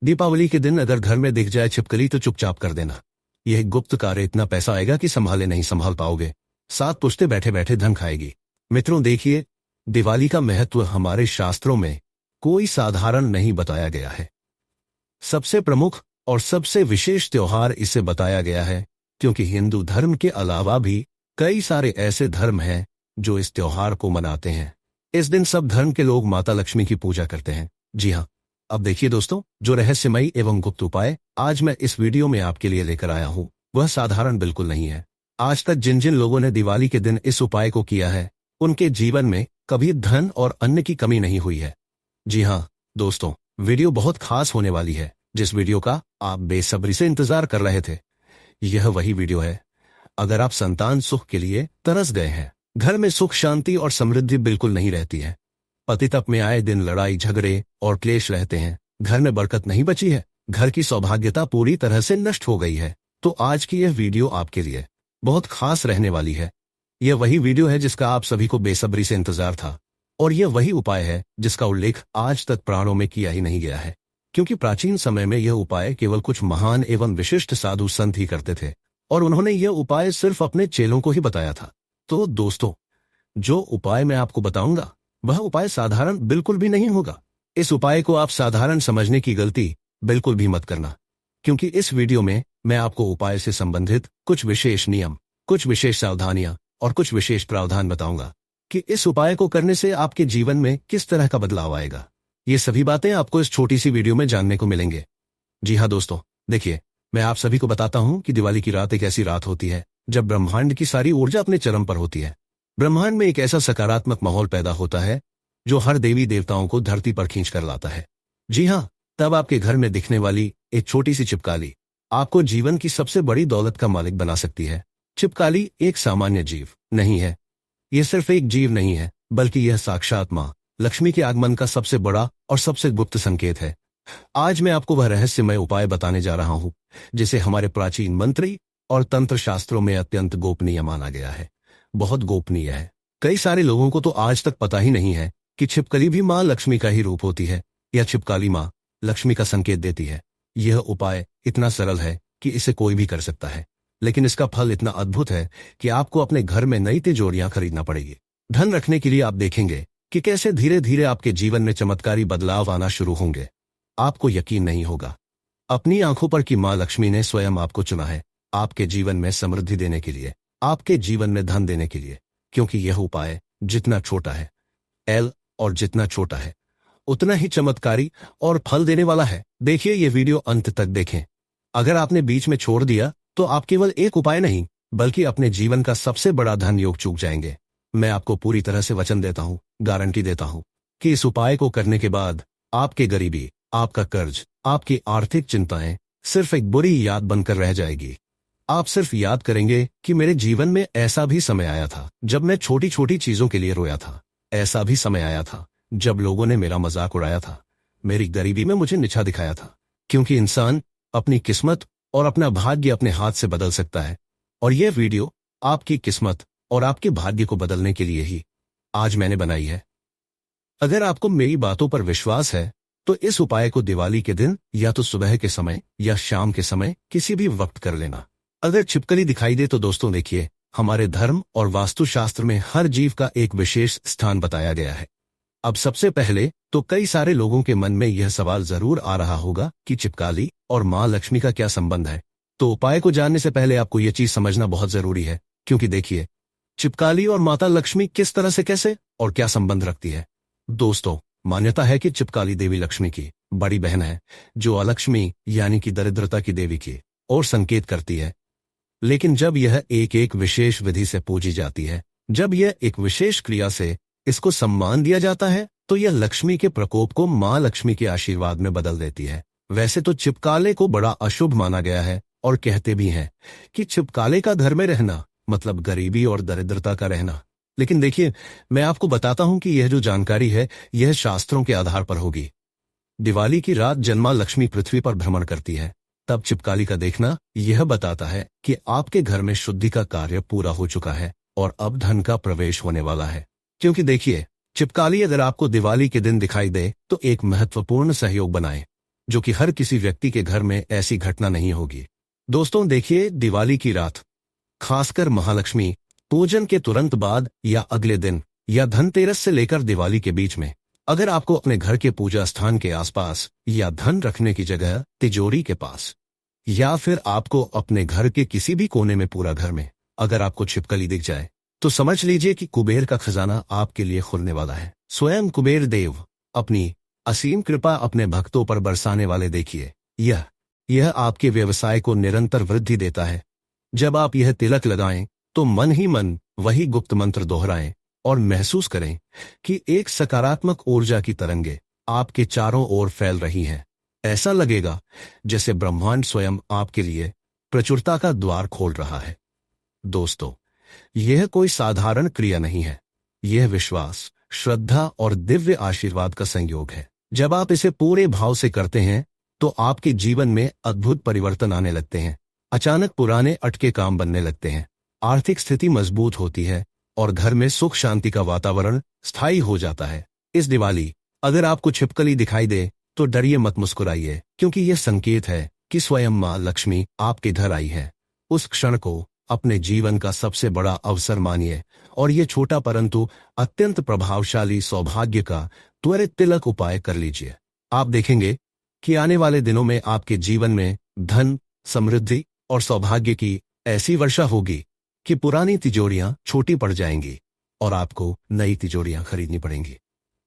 दीपावली के दिन अगर घर में दिख जाए छिपकली तो चुपचाप कर देना। यह गुप्त कार्य इतना पैसा आएगा कि संभाले नहीं संभाल पाओगे। सात पुश्ते बैठे बैठे धन खाएगी। मित्रों देखिए, दिवाली का महत्व हमारे शास्त्रों में कोई साधारण नहीं बताया गया है। सबसे प्रमुख और सबसे विशेष त्योहार इसे बताया गया है क्योंकि हिंदू धर्म के अलावा भी कई सारे ऐसे धर्म हैं जो इस त्योहार को मनाते हैं। इस दिन सब धर्म के लोग माता लक्ष्मी की पूजा करते हैं। जी हाँ, अब देखिए दोस्तों, जो रहस्यमयी एवं गुप्त उपाय आज मैं इस वीडियो में आपके लिए लेकर आया हूँ वह साधारण बिल्कुल नहीं है। आज तक जिन जिन लोगों ने दिवाली के दिन इस उपाय को किया है उनके जीवन में कभी धन और अन्न की कमी नहीं हुई है। जी हाँ दोस्तों, वीडियो बहुत खास होने वाली है। जिस वीडियो का आप बेसब्री से इंतजार कर रहे थे, यह वही वीडियो है। अगर आप संतान सुख के लिए तरस गए हैं, घर में सुख शांति और समृद्धि बिल्कुल नहीं रहती है, पति तप में आए दिन लड़ाई झगड़े और क्लेश रहते हैं, घर में बरकत नहीं बची है, घर की सौभाग्यता पूरी तरह से नष्ट हो गई है, तो आज की यह वीडियो आपके लिए बहुत खास रहने वाली है। यह वही वीडियो है जिसका आप सभी को बेसब्री से इंतजार था, और यह वही उपाय है जिसका उल्लेख आज तक पुराणों में किया ही नहीं गया है, क्योंकि प्राचीन समय में यह उपाय केवल कुछ महान एवं विशिष्ट साधु संत ही करते थे और उन्होंने यह उपाय सिर्फ अपने चेलों को ही बताया था। तो दोस्तों, जो उपाय मैं आपको बताऊंगा वह उपाय साधारण बिल्कुल भी नहीं होगा। इस उपाय को आप साधारण समझने की गलती बिल्कुल भी मत करना, क्योंकि इस वीडियो में मैं आपको उपाय से संबंधित कुछ विशेष नियम, कुछ विशेष सावधानियां और कुछ विशेष प्रावधान बताऊंगा कि इस उपाय को करने से आपके जीवन में किस तरह का बदलाव आएगा। ये सभी बातें आपको इस छोटी सी वीडियो में जानने को मिलेंगे। जी हाँ दोस्तों, देखिए, मैं आप सभी को बताता हूं कि दिवाली की रात एक ऐसी रात होती है जब ब्रह्मांड की सारी ऊर्जा अपने चरम पर होती है। ब्रह्मांड में एक ऐसा सकारात्मक माहौल पैदा होता है जो हर देवी देवताओं को धरती पर खींच कर लाता है। जी हाँ, तब आपके घर में दिखने वाली एक छोटी सी छिपकली आपको जीवन की सबसे बड़ी दौलत का मालिक बना सकती है। छिपकली एक सामान्य जीव नहीं है, यह सिर्फ एक जीव नहीं है, बल्कि यह साक्षात माँ लक्ष्मी के आगमन का सबसे बड़ा और सबसे गुप्त संकेत है। आज मैं आपको वह रहस्यमय उपाय बताने जा रहा हूं जिसे हमारे प्राचीन मंत्री और तंत्र शास्त्रों में अत्यंत गोपनीय माना गया है। बहुत गोपनीय है। कई सारे लोगों को तो आज तक पता ही नहीं है कि छिपकली भी माँ लक्ष्मी का ही रूप होती है या छिपकली माँ लक्ष्मी का संकेत देती है। यह उपाय इतना सरल है कि इसे कोई भी कर सकता है, लेकिन इसका फल इतना अद्भुत है कि आपको अपने घर में नई तिजोरियां खरीदना पड़ेगी। धन रखने के लिए आप देखेंगे कि कैसे धीरे धीरे आपके जीवन में चमत्कारी बदलाव आना शुरू होंगे। आपको यकीन नहीं होगा अपनी आंखों पर कि माँ लक्ष्मी ने स्वयं आपको चुना है आपके जीवन में समृद्धि देने के लिए, आपके जीवन में धन देने के लिए, क्योंकि यह उपाय जितना छोटा है और जितना छोटा है उतना ही चमत्कारी और फल देने वाला है। देखिए, यह वीडियो अंत तक देखें। अगर आपने बीच में छोड़ दिया तो आप केवल एक उपाय नहीं बल्कि अपने जीवन का सबसे बड़ा धन योग चूक जाएंगे। मैं आपको पूरी तरह से वचन देता हूं, गारंटी देता हूं कि इस उपाय को करने के बाद आपकी गरीबी, आपका कर्ज, आपकी आर्थिक चिंताएं सिर्फ एक बुरी याद बनकर रह जाएगी। आप सिर्फ याद करेंगे कि मेरे जीवन में ऐसा भी समय आया था जब मैं छोटी छोटी चीजों के लिए रोया था। ऐसा भी समय आया था जब लोगों ने मेरा मजाक उड़ाया था, मेरी गरीबी में मुझे नीचा दिखाया था। क्योंकि इंसान अपनी किस्मत और अपना भाग्य अपने हाथ से बदल सकता है, और यह वीडियो आपकी किस्मत और आपके भाग्य को बदलने के लिए ही आज मैंने बनाई है। अगर आपको मेरी बातों पर विश्वास है तो इस उपाय को दिवाली के दिन या तो सुबह के समय या शाम के समय किसी भी वक्त कर लेना। अगर छिपकली दिखाई दे तो दोस्तों देखिए, हमारे धर्म और वास्तुशास्त्र में हर जीव का एक विशेष स्थान बताया गया है। अब सबसे पहले तो कई सारे लोगों के मन में यह सवाल जरूर आ रहा होगा कि छिपकली और माँ लक्ष्मी का क्या संबंध है। तो उपाय को जानने से पहले आपको यह चीज समझना बहुत जरूरी है, क्योंकि देखिए, छिपकली और माता लक्ष्मी किस तरह से, कैसे और क्या संबंध रखती है। दोस्तों, मान्यता है कि छिपकली देवी लक्ष्मी की बड़ी बहन है जो अलक्ष्मी यानी कि दरिद्रता की देवी की ओर संकेत करती है। लेकिन जब यह एक विशेष विधि से पूजी जाती है, जब यह एक विशेष क्रिया से इसको सम्मान दिया जाता है, तो यह लक्ष्मी के प्रकोप को माँ लक्ष्मी के आशीर्वाद में बदल देती है। वैसे तो छिपकली को बड़ा अशुभ माना गया है और कहते भी हैं कि छिपकली का घर में रहना मतलब गरीबी और दरिद्रता का रहना। लेकिन देखिए, मैं आपको बताता हूं कि यह जो जानकारी है यह शास्त्रों के आधार पर होगी। दिवाली की रात जब माँ लक्ष्मी पृथ्वी पर भ्रमण करती है, तब छिपकली का देखना यह बताता है कि आपके घर में शुद्धि का कार्य पूरा हो चुका है और अब धन का प्रवेश होने वाला है। क्योंकि देखिए, छिपकली अगर आपको दिवाली के दिन दिखाई दे तो एक महत्वपूर्ण सहयोग बनाए। जो कि हर किसी व्यक्ति के घर में ऐसी घटना नहीं होगी। दोस्तों देखिए, दिवाली की रात, खासकर महालक्ष्मी पूजन के तुरंत बाद या अगले दिन या धनतेरस से लेकर दिवाली के बीच में, अगर आपको अपने घर के पूजा स्थान के आसपास या धन रखने की जगह तिजोरी के पास या फिर आपको अपने घर के किसी भी कोने में, पूरा घर में अगर आपको छिपकली दिख जाए, तो समझ लीजिए कि कुबेर का खजाना आपके लिए खुलने वाला है। स्वयं कुबेर देव अपनी असीम कृपा अपने भक्तों पर बरसाने वाले देखिए। यह आपके व्यवसाय को निरंतर वृद्धि देता है। जब आप यह तिलक लगाएं तो मन ही मन वही गुप्त मंत्र दोहराएं और महसूस करें कि एक सकारात्मक ऊर्जा की तरंगे आपके चारों ओर फैल रही हैं। ऐसा लगेगा जैसे ब्रह्मांड स्वयं आपके लिए प्रचुरता का द्वार खोल रहा है। दोस्तों, यह कोई साधारण क्रिया नहीं है। यह विश्वास, श्रद्धा और दिव्य आशीर्वाद का संयोग है। जब आप इसे पूरे भाव से करते हैं तो आपके जीवन में अद्भुत परिवर्तन आने लगते हैं। अचानक पुराने अटके काम बनने लगते हैं, आर्थिक स्थिति मजबूत होती है और घर में सुख शांति का वातावरण स्थायी हो जाता है। इस दिवाली अगर आपको छिपकली दिखाई दे तो डरिए मत, मुस्कुराइए, क्योंकि यह संकेत है कि स्वयं मां लक्ष्मी आपके घर आई है। उस क्षण को अपने जीवन का सबसे बड़ा अवसर मानिए और यह छोटा परंतु अत्यंत प्रभावशाली सौभाग्य का त्वरित तिलक उपाय कर लीजिए। आप देखेंगे कि आने वाले दिनों में आपके जीवन में धन, समृद्धि और सौभाग्य की ऐसी वर्षा होगी कि पुरानी तिजोरियां छोटी पड़ जाएंगी और आपको नई तिजोरियां खरीदनी पड़ेंगी।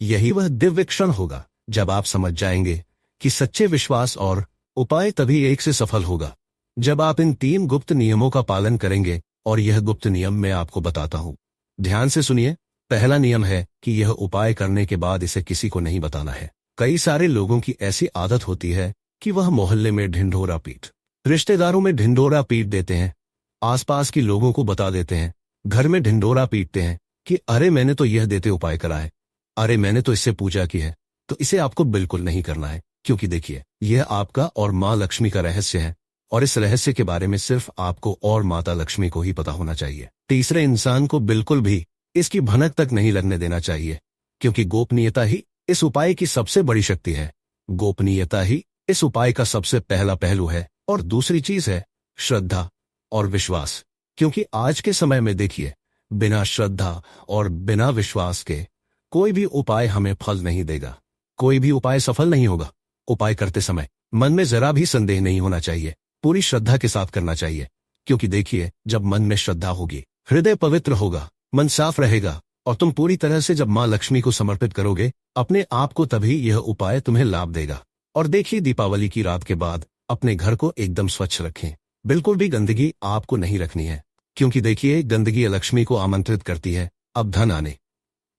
यही वह दिव्य क्षण होगा जब आप समझ जाएंगे कि सच्चे विश्वास और उपाय तभी एक से सफल होगा जब आप इन 3 गुप्त नियमों का पालन करेंगे। और यह गुप्त नियम मैं आपको बताता हूं, ध्यान से सुनिए। पहला नियम है कि यह उपाय करने के बाद इसे किसी को नहीं बताना है। कई सारे लोगों की ऐसी आदत होती है कि वह मोहल्ले में ढिंढोरा पीट, रिश्तेदारों में ढिंढोरा पीट देते हैं, आसपास के लोगों को बता देते हैं, घर में ढिंढोरा पीटते हैं कि अरे मैंने तो यह देते उपाय करा है, अरे मैंने तो इससे पूजा की है। तो इसे आपको बिल्कुल नहीं करना है, क्योंकि देखिए, यह आपका और माँ लक्ष्मी का रहस्य है और इस रहस्य के बारे में सिर्फ आपको और माता लक्ष्मी को ही पता होना चाहिए। तीसरे इंसान को बिल्कुल भी इसकी भनक तक नहीं लगने देना चाहिए, क्योंकि गोपनीयता ही इस उपाय की सबसे बड़ी शक्ति है। गोपनीयता ही इस उपाय का सबसे पहला पहलू है। और दूसरी चीज है श्रद्धा और विश्वास, क्योंकि आज के समय में देखिए, बिना श्रद्धा और बिना विश्वास के कोई भी उपाय हमें फल नहीं देगा, कोई भी उपाय सफल नहीं होगा। उपाय करते समय मन में जरा भी संदेह नहीं होना चाहिए, पूरी श्रद्धा के साथ करना चाहिए, क्योंकि देखिए, जब मन में श्रद्धा होगी, हृदय पवित्र होगा, मन साफ रहेगा और तुम पूरी तरह से जब मां लक्ष्मी को समर्पित करोगे अपने आप को, तभी यह उपाय तुम्हें लाभ देगा। और देखिए, दीपावली की रात के बाद अपने घर को एकदम स्वच्छ रखें। बिल्कुल भी गंदगी आपको नहीं रखनी है, क्योंकि देखिए, गंदगी लक्ष्मी को आमंत्रित करती है अब धन आने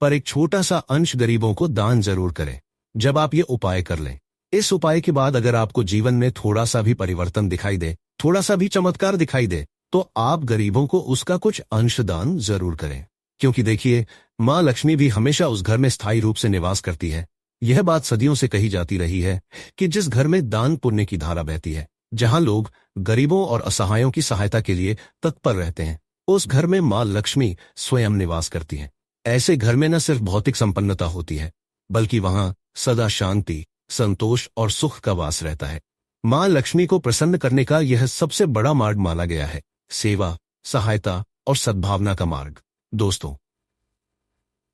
पर। एक छोटा सा अंश गरीबों को दान जरूर करें जब आप ये उपाय कर लें। इस उपाय के बाद अगर आपको जीवन में थोड़ा सा भी परिवर्तन दिखाई दे, थोड़ा सा भी चमत्कार दिखाई दे, तो आप गरीबों को उसका कुछ अंश दान जरूर करें, क्योंकि देखिए, मां लक्ष्मी भी हमेशा उस घर में स्थायी रूप से निवास करती है। यह बात सदियों से कही जाती रही है कि जिस घर में दान पुण्य की धारा बहती है, जहां लोग गरीबों और असहायों की सहायता के लिए तत्पर रहते हैं, उस घर में मां लक्ष्मी स्वयं निवास करती है। ऐसे घर में न सिर्फ भौतिक संपन्नता होती है, बल्कि वहां सदा शांति, संतोष और सुख का वास रहता है। मां लक्ष्मी को प्रसन्न करने का यह सबसे बड़ा मार्ग माना गया है, सेवा, सहायता और सद्भावना का मार्ग। दोस्तों,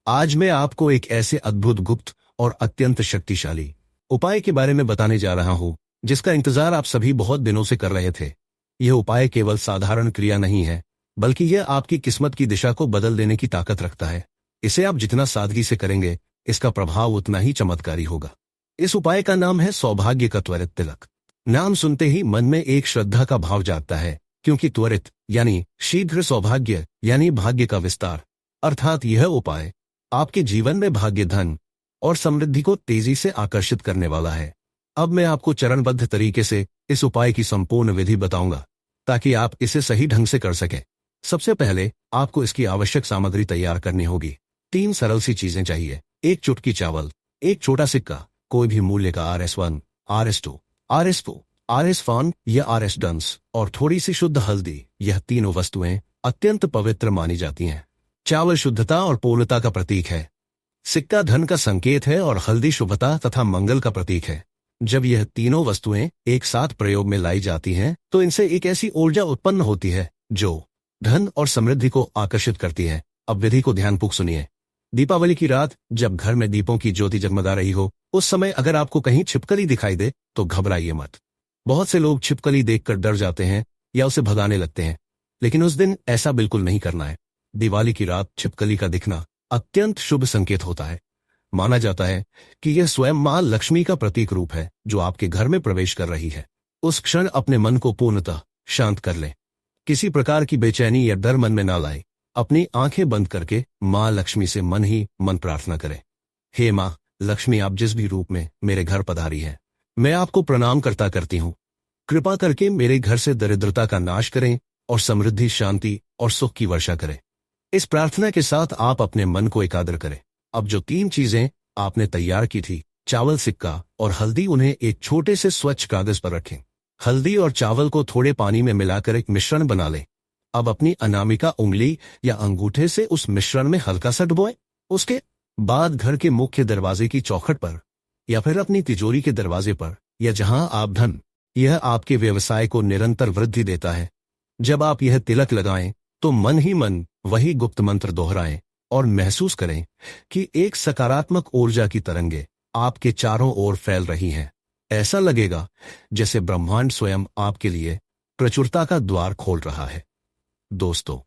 आज मैं आपको एक ऐसे अद्भुत, गुप्त और अत्यंत शक्तिशाली उपाय के बारे में बताने जा रहा हूं, जिसका इंतजार आप सभी बहुत दिनों से कर रहे थे। यह उपाय केवल साधारण क्रिया नहीं है, बल्कि यह आपकी किस्मत की दिशा को बदल देने की ताकत रखता है। इसे आप जितना सादगी से करेंगे, इसका प्रभाव उतना ही चमत्कारी होगा। इस उपाय का नाम है सौभाग्य का त्वरित तिलक। नाम सुनते ही मन में एक श्रद्धा का भाव जागता है, क्योंकि त्वरित यानी शीघ्र, सौभाग्य यानी भाग्य का विस्तार, अर्थात यह उपाय आपके जीवन में भाग्य, धन और समृद्धि को तेजी से आकर्षित करने वाला है। अब मैं आपको चरणबद्ध तरीके से इस उपाय की संपूर्ण विधि बताऊंगा, ताकि आप इसे सही ढंग से कर सकें। सबसे पहले आपको इसकी आवश्यक सामग्री तैयार करनी होगी। 3 सरल सी चीजें चाहिए: 1 चुटकी चावल, 1 छोटा सिक्का, कोई भी मूल्य का RS1, RS2, RS4, RS5 या RS डंस, और थोड़ी सी शुद्ध हल्दी। यह तीनों वस्तुएं अत्यंत पवित्र मानी जाती हैं। चावल शुद्धता और पूर्णता का प्रतीक है, सिक्का धन का संकेत है और हल्दी शुभता तथा मंगल का प्रतीक है। जब यह तीनों वस्तुएं एक साथ प्रयोग में लाई जाती हैं तो इनसे एक ऐसी ऊर्जा उत्पन्न होती है जो धन और समृद्धि को आकर्षित करती है। अब विधि को ध्यानपूर्वक सुनिए। दीपावली की रात जब घर में दीपों की ज्योति जगमगा रही हो, उस समय अगर आपको कहीं छिपकली दिखाई दे तो घबराइए मत। बहुत से लोग छिपकली देखकर डर जाते हैं या उसे भगाने लगते हैं, लेकिन उस दिन ऐसा बिल्कुल नहीं करना है। दिवाली की रात छिपकली का दिखना अत्यंत शुभ संकेत होता है। माना जाता है कि यह स्वयं मां लक्ष्मी का प्रतीक रूप है जो आपके घर में प्रवेश कर रही है। उस क्षण अपने मन को पूर्णतः शांत कर लें। किसी प्रकार की बेचैनी या डर मन में ना लाएं। अपनी आंखें बंद करके मां लक्ष्मी से मन ही मन प्रार्थना करें। हे मां लक्ष्मी, आप जिस भी रूप में मेरे घर पधारी है, मैं आपको प्रणाम करती हूँ। कृपा करके मेरे घर से दरिद्रता का नाश करें और समृद्धि, शांति और सुख की वर्षा करें। इस प्रार्थना के साथ आप अपने मन को एकाग्र करें। अब जो 3 चीजें आपने तैयार की थी, चावल, सिक्का और हल्दी, उन्हें एक छोटे से स्वच्छ कागज पर रखें। हल्दी और चावल को थोड़े पानी में मिलाकर एक मिश्रण बना लें। अब अपनी अनामिका उंगली या अंगूठे से उस मिश्रण में हल्का सा डुबोएं। उसके बाद घर के मुख्य दरवाजे की चौखट पर या फिर अपनी तिजोरी के दरवाजे पर या जहां आप धन, यह आपके व्यवसाय को निरंतर वृद्धि देता है। जब आप यह तिलक लगाएं तो मन ही मन वही गुप्त मंत्र दोहराएं और महसूस करें कि एक सकारात्मक ऊर्जा की तरंगे आपके चारों ओर फैल रही हैं। ऐसा लगेगा जैसे ब्रह्मांड स्वयं आपके लिए प्रचुरता का द्वार खोल रहा है। दोस्तों,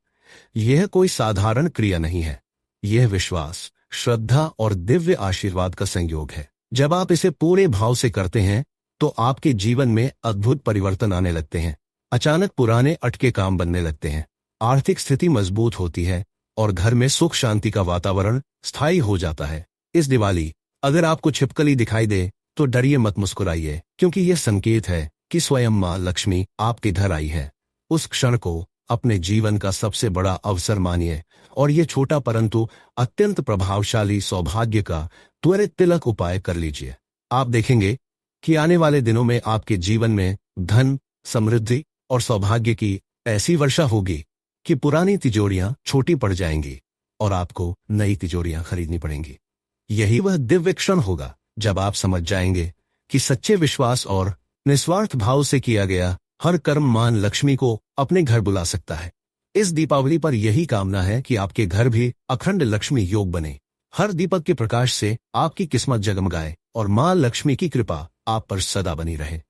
यह कोई साधारण क्रिया नहीं है। यह विश्वास, श्रद्धा और दिव्य आशीर्वाद का संयोग है। जब आप इसे पूरे भाव से करते हैं तो आपके जीवन में अद्भुत परिवर्तन आने लगते हैं। अचानक पुराने अटके काम बनने लगते हैं, आर्थिक स्थिति मजबूत होती है और घर में सुख शांति का वातावरण स्थायी हो जाता है। इस दिवाली अगर आपको छिपकली दिखाई दे तो डरिए मत, मुस्कुराइए, क्योंकि यह संकेत है कि स्वयं मां लक्ष्मी आपके घर आई है। उस क्षण को अपने जीवन का सबसे बड़ा अवसर मानिए और यह छोटा परंतु अत्यंत प्रभावशाली सौभाग्य का त्वरित तिलक उपाय कर लीजिए। आप देखेंगे कि आने वाले दिनों में आपके जीवन में धन, समृद्धि और सौभाग्य की ऐसी वर्षा होगी कि पुरानी तिजोरियां छोटी पड़ जाएंगी और आपको नई तिजोरियां खरीदनी पड़ेंगी। यही वह दिव्य क्षण होगा जब आप समझ जाएंगे कि सच्चे विश्वास और निस्वार्थ भाव से किया गया हर कर्म मां लक्ष्मी को अपने घर बुला सकता है। इस दीपावली पर यही कामना है कि आपके घर भी अखंड लक्ष्मी योग बने। हर दीपक के प्रकाश से आपकी किस्मत जगमगाए और मां लक्ष्मी की कृपा आप पर सदा बनी रहे।